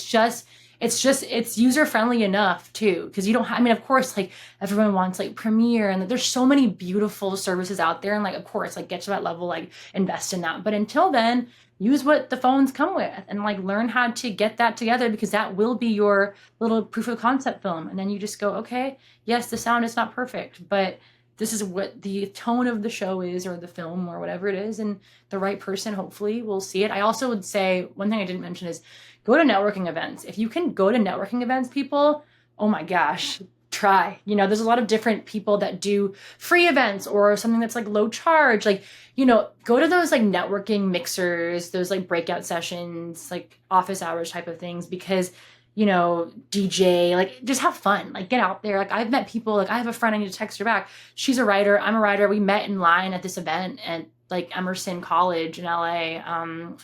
[SPEAKER 1] It's user friendly enough too, because you don't have, I mean, of course, like, everyone wants like Premiere, and there's so many beautiful services out there, and like, of course, like, get to that level, like, invest in that. But until then, use what the phones come with, and like, learn how to get that together, because that will be your little proof of concept film. And then you just go, okay, yes, the sound is not perfect, but this is what the tone of the show is, or the film, or whatever it is, and the right person hopefully will see it. I also would say, one thing I didn't mention is, go to networking events. If you can go to networking events, people, oh my gosh, try. You know, there's a lot of different people that do free events or something that's like low charge. Like, you know, go to those like networking mixers, those like breakout sessions, like office hours type of things, because, you know, DJ, like, just have fun, like, get out there. Like, I've met people, like, I have a friend, I need to text her back. She's a writer, I'm a writer. We met in line at this event, and like Emerson College in LA.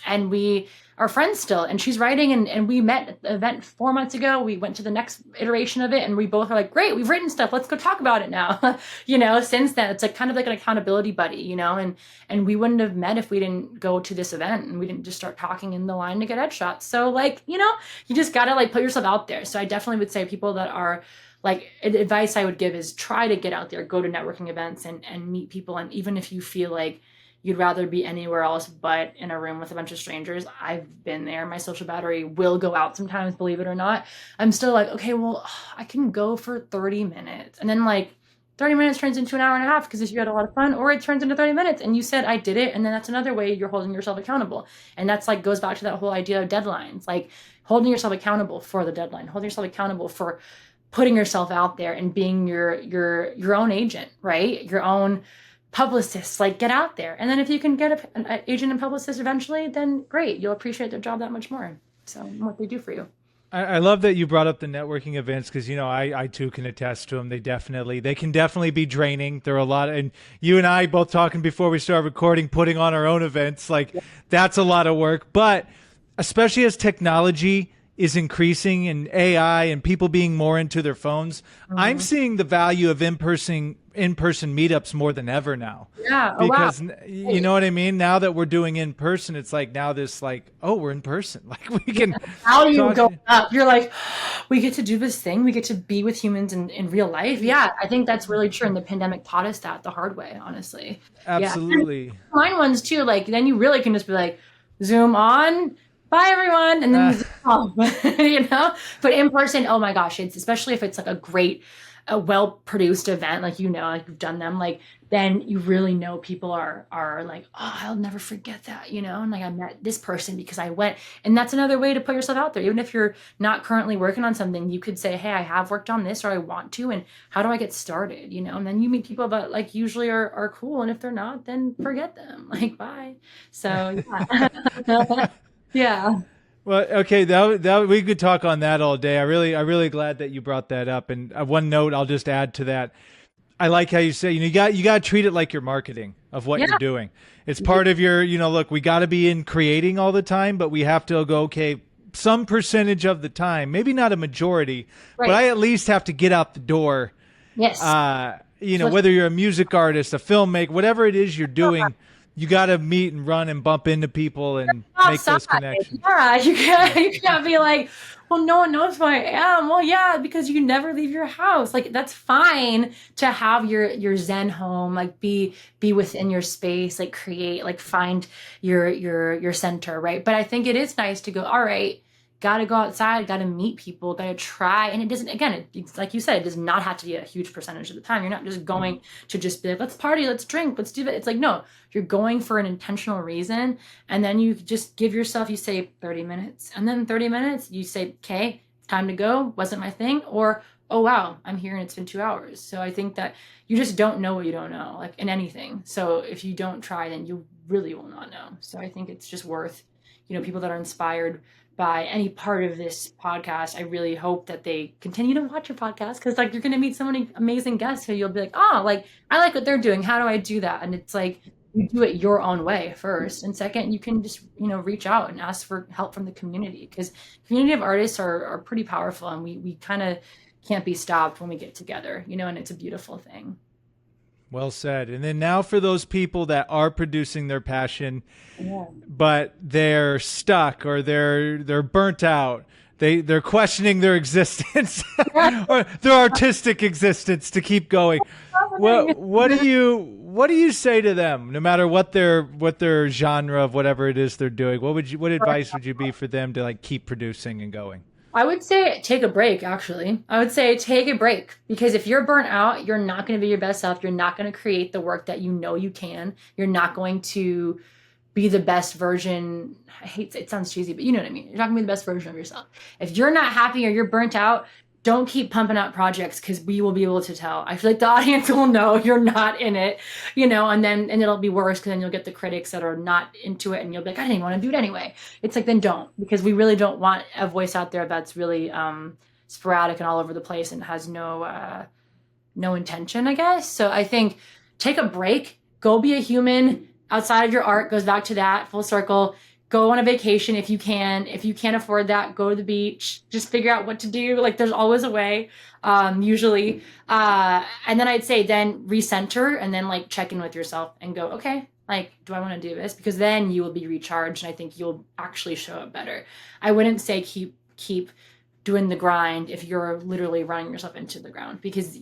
[SPEAKER 1] And we are friends still. And she's writing, and we met at the event 4 months ago. We went to the next iteration of it, and we both are like, great, we've written stuff. Let's go talk about it now. Since then, it's like kind of like an accountability buddy, and we wouldn't have met if we didn't go to this event and we didn't just start talking in the line to get headshots. So like, you just gotta like put yourself out there. So I definitely would say people that are like, advice I would give is try to get out there, go to networking events and meet people. And even if you feel like you'd rather be anywhere else but in a room with a bunch of strangers, I've been there. My social battery will go out sometimes, believe it or not. I'm still like, okay, well, I can go for 30 minutes. And then like 30 minutes turns into an hour and a half because if you had a lot of fun, or it turns into 30 minutes and you said, I did it. And then that's another way you're holding yourself accountable. And that's like, goes back to that whole idea of deadlines, like holding yourself accountable for the deadline, holding yourself accountable for putting yourself out there and being your own agent, right? Your own publicist. Like, get out there. And then if you can get an agent and publicist eventually, then great. You'll appreciate their job that much more. So what they do for you.
[SPEAKER 2] I love that you brought up the networking events because, I too can attest to them. They can definitely be draining. There are a lot, and you and I both talking before we start recording, putting on our own events. Like, that's a lot of work. But especially as technology is increasing and AI and people being more into their phones, I'm seeing the value of in-person meetups more than ever now.
[SPEAKER 1] Yeah.
[SPEAKER 2] Because
[SPEAKER 1] wow.
[SPEAKER 2] you know what I mean? Now that we're doing in person, it's like now this like, oh, we're in person. Like we can
[SPEAKER 1] value go up. You're like, we get to do this thing. We get to be with humans in real life. Yeah, I think that's really true. And the pandemic taught us that the hard way, honestly.
[SPEAKER 2] Absolutely.
[SPEAKER 1] Yeah. Mine ones too. Like then you really can just be like, Zoom on. Bye everyone, and then But in person, oh my gosh, it's especially if it's like a well-produced event, like like you've done them, like then you really know people are like, oh, I'll never forget that, and like I met this person because I went, and that's another way to put yourself out there. Even if you're not currently working on something, you could say, hey, I have worked on this, or I want to, and how do I get started, and then you meet people that like usually are cool, and if they're not, then forget them, like bye. So yeah. Yeah.
[SPEAKER 2] Well, okay, that we could talk on that all day. I really glad that you brought that up. And one note I'll just add to that. I like how you say, you got to treat it like your marketing of what you're doing. It's part of your, look, we got to be in creating all the time, but we have to go, okay, some percentage of the time, maybe not a majority, but I at least have to get out the door.
[SPEAKER 1] Yes.
[SPEAKER 2] Whether you're a music artist, a filmmaker, whatever it is you're doing, you got to meet and run and bump into people and make those connections.
[SPEAKER 1] Yeah, you can't be like, well, no one knows who I am. Well, yeah, because you never leave your house. Like that's fine to have your Zen home, like be within your space, like create, like find your center, right? But I think it is nice to go, all right, gotta go outside, gotta meet people, gotta try. And it doesn't, again, it's like you said, it does not have to be a huge percentage of the time. You're not just going to just be like, let's party, let's drink, let's do that. It's like, no, you're going for an intentional reason. And then you just give yourself, you say 30 minutes. And then 30 minutes, you say, okay, it's time to go. Wasn't my thing. Or, oh, wow, I'm here and it's been 2 hours. So I think that you just don't know what you don't know, like in anything. So if you don't try, then you really will not know. So I think it's just worth, people that are inspired by any part of this podcast, I really hope that they continue to watch your podcast because like you're going to meet so many amazing guests who you'll be like, oh, like I like what they're doing. How do I do that? And it's like you do it your own way first. And second, you can just, reach out and ask for help from the community because community of artists are pretty powerful and we kind of can't be stopped when we get together, and it's a beautiful thing.
[SPEAKER 2] Well said. And then now for those people that are producing their passion, but they're stuck or they're burnt out. They're questioning their existence or their artistic existence to keep going. What do you say to them? No matter what their genre of whatever it is they're doing, what advice would you be for them to like keep producing and going?
[SPEAKER 1] I would say take a break, actually. I would say take a break because if you're burnt out, you're not going to be your best self. You're not going to create the work that you know you can. You're not going to be the best version. It sounds cheesy, but you know what I mean. You're not going to be the best version of yourself. If you're not happy or you're burnt out, don't keep pumping out projects because we will be able to tell. I feel like the audience will know you're not in it, and it'll be worse because then you'll get the critics that are not into it and you'll be like, I didn't want to do it anyway. It's like, then don't, because we really don't want a voice out there that's really sporadic and all over the place and has no intention, I guess. So I think take a break, go be a human, outside of your art, goes back to that full circle. Go on a vacation if you can. If you can't afford that, go to the beach. Just figure out what to do. Like there's always a way, usually. And then I'd say then recenter and then like check in with yourself and go, okay, like, do I want to do this? Because then you will be recharged and I think you'll actually show up better. I wouldn't say keep doing the grind if you're literally running yourself into the ground, because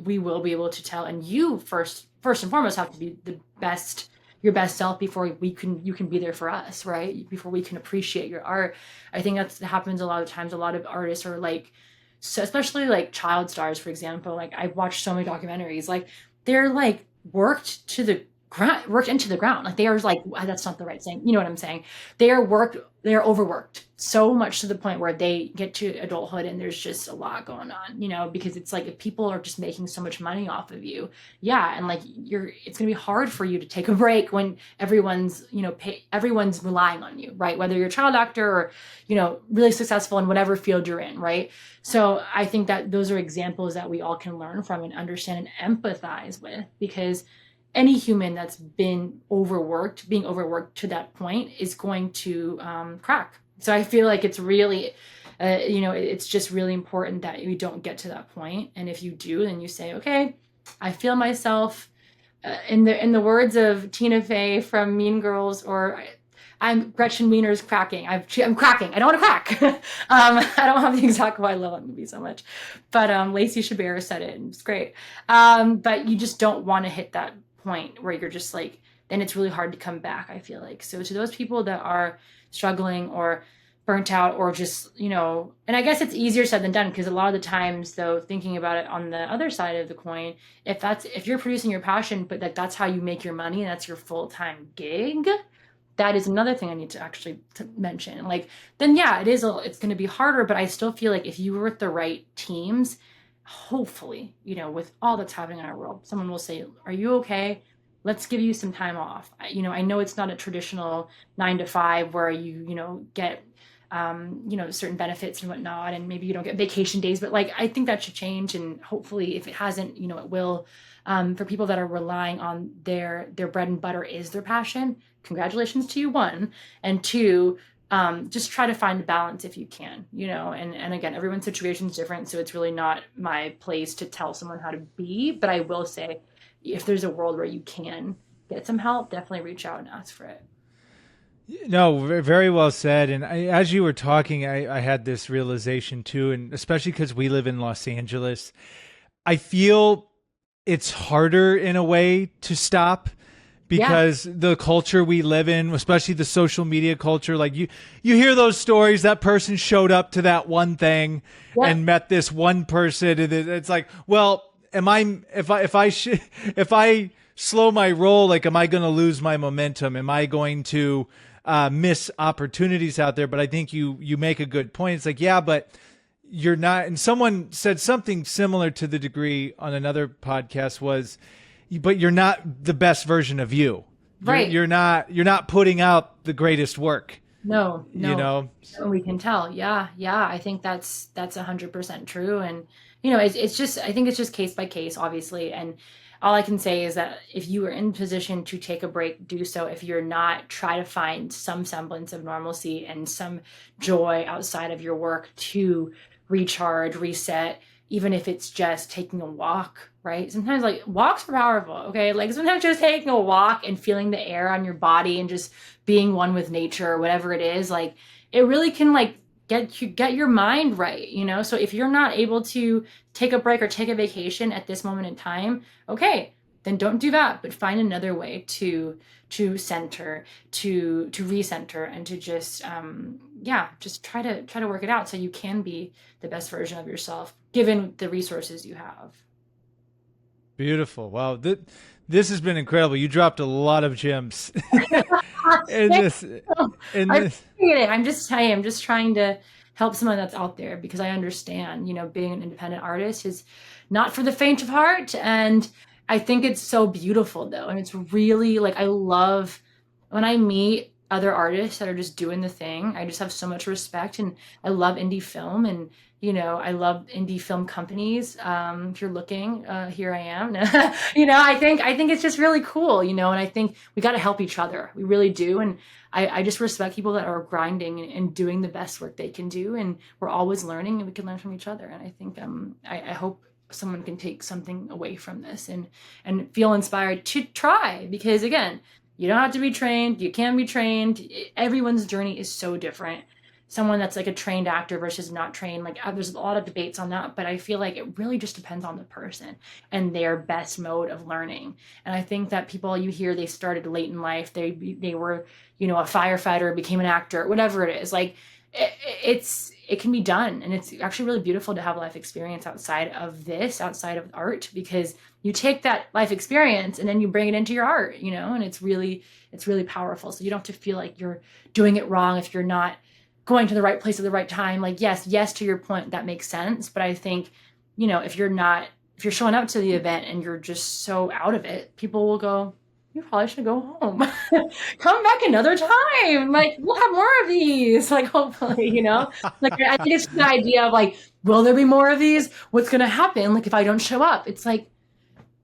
[SPEAKER 1] we will be able to tell, and you first and foremost have to be the best, your best self before you can be there for us, right? Before we can appreciate your art. I think that happens a lot of times. A lot of artists are like, so especially like child stars, for example. Like I've watched so many documentaries, like they're like worked into the ground. Like they are like, that's not the right saying. You know what I'm saying? They are overworked so much to the point where they get to adulthood and there's just a lot going on, because it's like if people are just making so much money off of you. Yeah. And like it's going to be hard for you to take a break when everyone's, everyone's relying on you, right? Whether you're a child actor or, really successful in whatever field you're in, right? So I think that those are examples that we all can learn from and understand and empathize with, because any human that's being overworked to that point is going to crack. So I feel like it's really, it's just really important that you don't get to that point. And if you do, then you say, okay, I feel myself, in the words of Tina Fey from Mean Girls, or I'm Gretchen Wiener's cracking. I'm cracking. I don't want to crack. I don't have the exact why I love that movie so much, but Lacey Chabert said it, and it's great. But you just don't want to hit that point where you're just like, then it's really hard to come back, I feel like. So to those people that are struggling or burnt out, or just, and I guess it's easier said than done, because a lot of the times, though, thinking about it on the other side of the coin, if you're producing your passion, but that's how you make your money and that's your full-time gig, that is another thing I need to actually mention. Like, then yeah, it's going to be harder, but I still feel like if you were with the right teams, hopefully, with all that's happening in our world, someone will say, are you okay? Let's give you some time off. I know it's not a traditional 9 to 5 where you get, certain benefits and whatnot, and maybe you don't get vacation days, but like, I think that should change. And hopefully if it hasn't, it will, for people that are relying on their bread and butter is their passion. Congratulations to you, one. And two, just try to find a balance if you can, and again, everyone's situation is different. So it's really not my place to tell someone how to be, but I will say, if there's a world where you can get some help, definitely reach out and ask for it.
[SPEAKER 2] No, very well said. And as you were talking, I had this realization too, and especially because we live in Los Angeles, I feel it's harder in a way to stop, because the culture we live in, especially the social media culture, like you hear those stories, that person showed up to that one thing and met this one person, and it's like, well, if I slow my roll, like, am I going to lose my momentum? Am I going to miss opportunities out there? But I think you make a good point. It's like, yeah, but you're not. And someone said something similar to the degree on another podcast was, but you're not the best version of you.
[SPEAKER 1] Right.
[SPEAKER 2] You're not putting out the greatest work.
[SPEAKER 1] No. We can tell. Yeah. I think that's 100% true. And, it's just, I think it's just case by case, obviously. And all I can say is that if you are in position to take a break, do so. If you're not, try to find some semblance of normalcy and some joy outside of your work to recharge, reset, even if it's just taking a walk, right? Sometimes like walks are powerful, okay? Like sometimes just taking a walk and feeling the air on your body and just being one with nature or whatever it is, like it really can like get your mind right, So if you're not able to take a break or take a vacation at this moment in time, okay, then don't do that, but find another way to center, to recenter, and to just just try to work it out so you can be the best version of yourself given the resources you have.
[SPEAKER 2] Beautiful. Wow. This has been incredible. You dropped a lot of gems in this.
[SPEAKER 1] I appreciate it. I'm just trying to help someone that's out there, because I understand, being an independent artist is not for the faint of heart. And I think it's so beautiful though. And it's really like, I love when I meet other artists that are just doing the thing. I just have so much respect, and I love indie film, and I love indie film companies. If you're looking, here I am. I think it's just really cool, and I think we got to help each other. We really do, and I just respect people that are grinding and doing the best work they can do, and we're always learning, and we can learn from each other. And I think I hope someone can take something away from this and feel inspired to try, because again, you don't have to be trained, you can be trained. Everyone's journey is so different. Someone that's like a trained actor versus not trained, like there's a lot of debates on that, but I feel like it really just depends on the person and their best mode of learning. And I think that people you hear, they started late in life, they were a firefighter, became an actor, whatever it is, like it can be done, and it's actually really beautiful to have life experience outside of art, because you take that life experience and then you bring it into your art, and it's really powerful. So you don't have to feel like you're doing it wrong if you're not going to the right place at the right time. Like, yes, to your point, that makes sense. But I think, if you're showing up to the event and you're just so out of it, people will go, you probably should go home. Come back another time. Like, we'll have more of these. Like, hopefully, Like, I think it's the idea of like, will there be more of these? What's going to happen? Like, if I don't show up, it's like,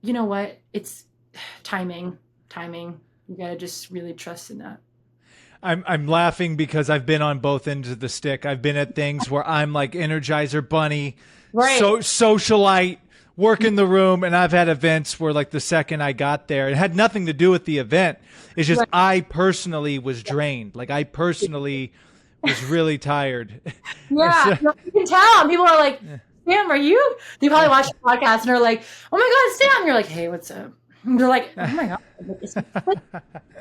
[SPEAKER 1] you know what? It's timing. You got to just really trust in that.
[SPEAKER 2] I'm laughing because I've been on both ends of the stick. I've been at things where I'm like Energizer Bunny,
[SPEAKER 1] Right.
[SPEAKER 2] socialite, work in the room, and I've had events where like the second I got there, it had nothing to do with the event. It's just
[SPEAKER 1] Right.
[SPEAKER 2] I personally was drained. Like I personally was really tired.
[SPEAKER 1] Yeah,
[SPEAKER 2] So-
[SPEAKER 1] no, you can tell. People are like, Sam, are you? They probably watch the podcast and are like, oh my God, Sam. You're like, hey, what's up? And they're like, oh my God,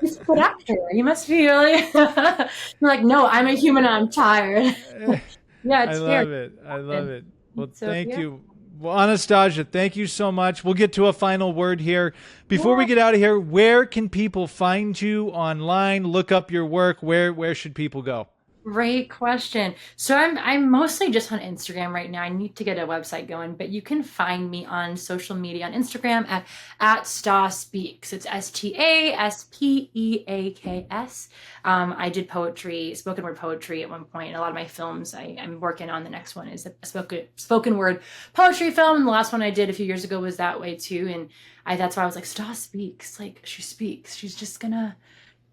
[SPEAKER 1] it's good actor. You must be really. You're like, no, I'm a human and I'm tired. Yeah,
[SPEAKER 2] I
[SPEAKER 1] it's
[SPEAKER 2] love
[SPEAKER 1] scary.
[SPEAKER 2] it. I love it. Well,
[SPEAKER 1] So,
[SPEAKER 2] thank
[SPEAKER 1] yeah.
[SPEAKER 2] you. Well, Anastasia, thank you so much. We'll get to a final word here. Before we
[SPEAKER 1] Yeah.
[SPEAKER 2] get out of here, where can people find you online? Look up your work. Where should people go?
[SPEAKER 1] Great question. So I'm mostly just on Instagram right now. I need to get a website going, but you can find me on social media on Instagram at Sta Speaks. It's STASPEAKS. I did poetry, spoken word poetry at one point. In a lot of my films, I'm working on the next one is a spoken word poetry film, and the last one I did a few years ago was that way too. And that's why I was like, Sta Speaks, like she speaks. She's just gonna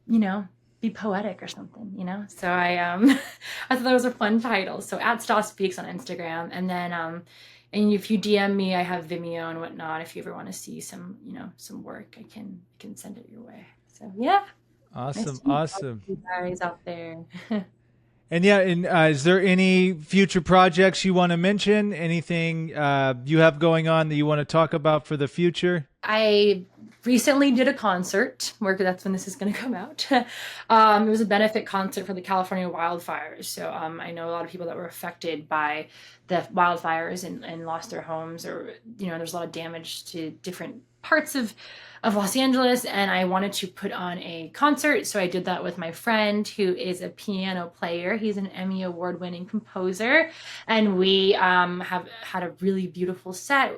[SPEAKER 1] you know, be poetic or something, So I thought that was a fun title. So at Stas Speaks on Instagram. And then and if you DM me, I have Vimeo and whatnot. If you ever want to see some, some work, I can send it your way. So yeah. Nice
[SPEAKER 2] Awesome.
[SPEAKER 1] to meet all
[SPEAKER 2] Awesome.
[SPEAKER 1] you guys out there.
[SPEAKER 2] And yeah, and is there any future projects you want to mention? Anything you have going on that you want to talk about for the future?
[SPEAKER 1] I recently did a concert where that's when this is going to come out. It was a benefit concert for the California wildfires. So I know a lot of people that were affected by the wildfires and lost their homes, or there's a lot of damage to different parts of Los Angeles, and I wanted to put on a concert. So I did that with my friend who is a piano player. He's an Emmy award-winning composer, and we have had a really beautiful set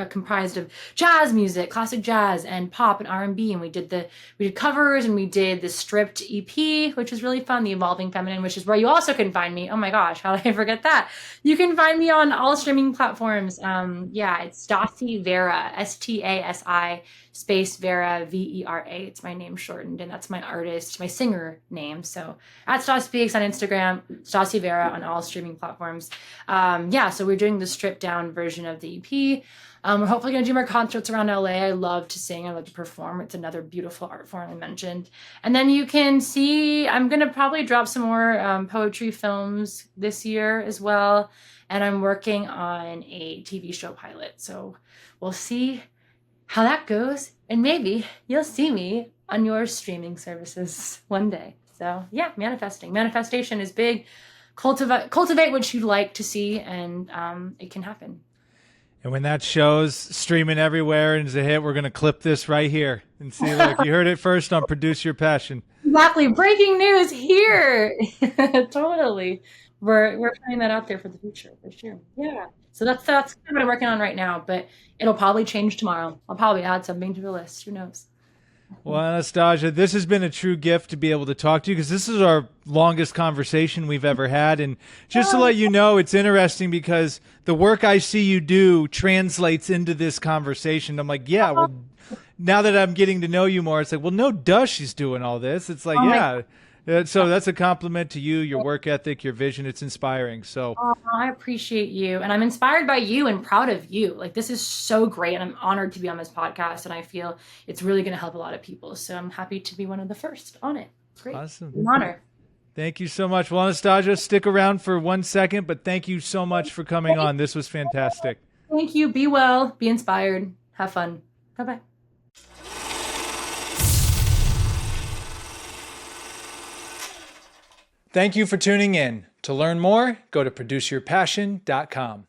[SPEAKER 1] comprised of jazz music, classic jazz, and pop and R&B. And we did covers, and we did the stripped EP, which was really fun. The Evolving Feminine, which is where you also can find me. Oh my gosh, how did I forget that? You can find me on all streaming platforms. Yeah, it's Stasi Vera, STASI space Vera, Vera. It's my name shortened, and that's my artist, my singer name. So at Stas Speaks on Instagram, Stasi Vera on all streaming platforms. Yeah, so we're doing the stripped down version of the EP. We're hopefully going to do more concerts around LA. I love to sing. I love to perform. It's another beautiful art form I mentioned. And then you can see, I'm going to probably drop some more poetry films this year as well. And I'm working on a TV show pilot. So we'll see how that goes. And maybe you'll see me on your streaming services one day. So yeah, manifesting. Manifestation is big. Cultivate what you'd like to see, and it can happen.
[SPEAKER 2] And when that show's streaming everywhere and is a hit, we're going to clip this right here and see, look, you heard it first on Produce Your Passion.
[SPEAKER 1] Exactly. Breaking news here. Totally. We're putting that out there for the future for sure. Yeah. So that's kind of what I'm working on right now, but it'll probably change tomorrow. I'll probably add something to the list. Who knows?
[SPEAKER 2] Well, Anastasia, this has been a true gift to be able to talk to you because this is our longest conversation we've ever had. And just to let you know, it's interesting because the work I see you do translates into this conversation. I'm like, yeah, well, now that I'm getting to know you more, it's like, well, no duh, she's doing all this. It's like,
[SPEAKER 1] Oh my
[SPEAKER 2] yeah. So that's a compliment to you, your work ethic, your vision. It's inspiring. So
[SPEAKER 1] Oh, I appreciate you. And I'm inspired by you and proud of you. Like, this is so great. And I'm honored to be on this podcast. And I feel it's really going to help a lot of people. So I'm happy to be one of the first on it. Great.
[SPEAKER 2] awesome.
[SPEAKER 1] An honor.
[SPEAKER 2] Thank you so much. Well, Anastasia, stick around for 1 second, but thank you so much for coming on. This was fantastic.
[SPEAKER 1] Thank you. Be well. Be inspired. Have fun. Bye bye.
[SPEAKER 2] Thank you for tuning in. To learn more, go to produceyourpassion.com.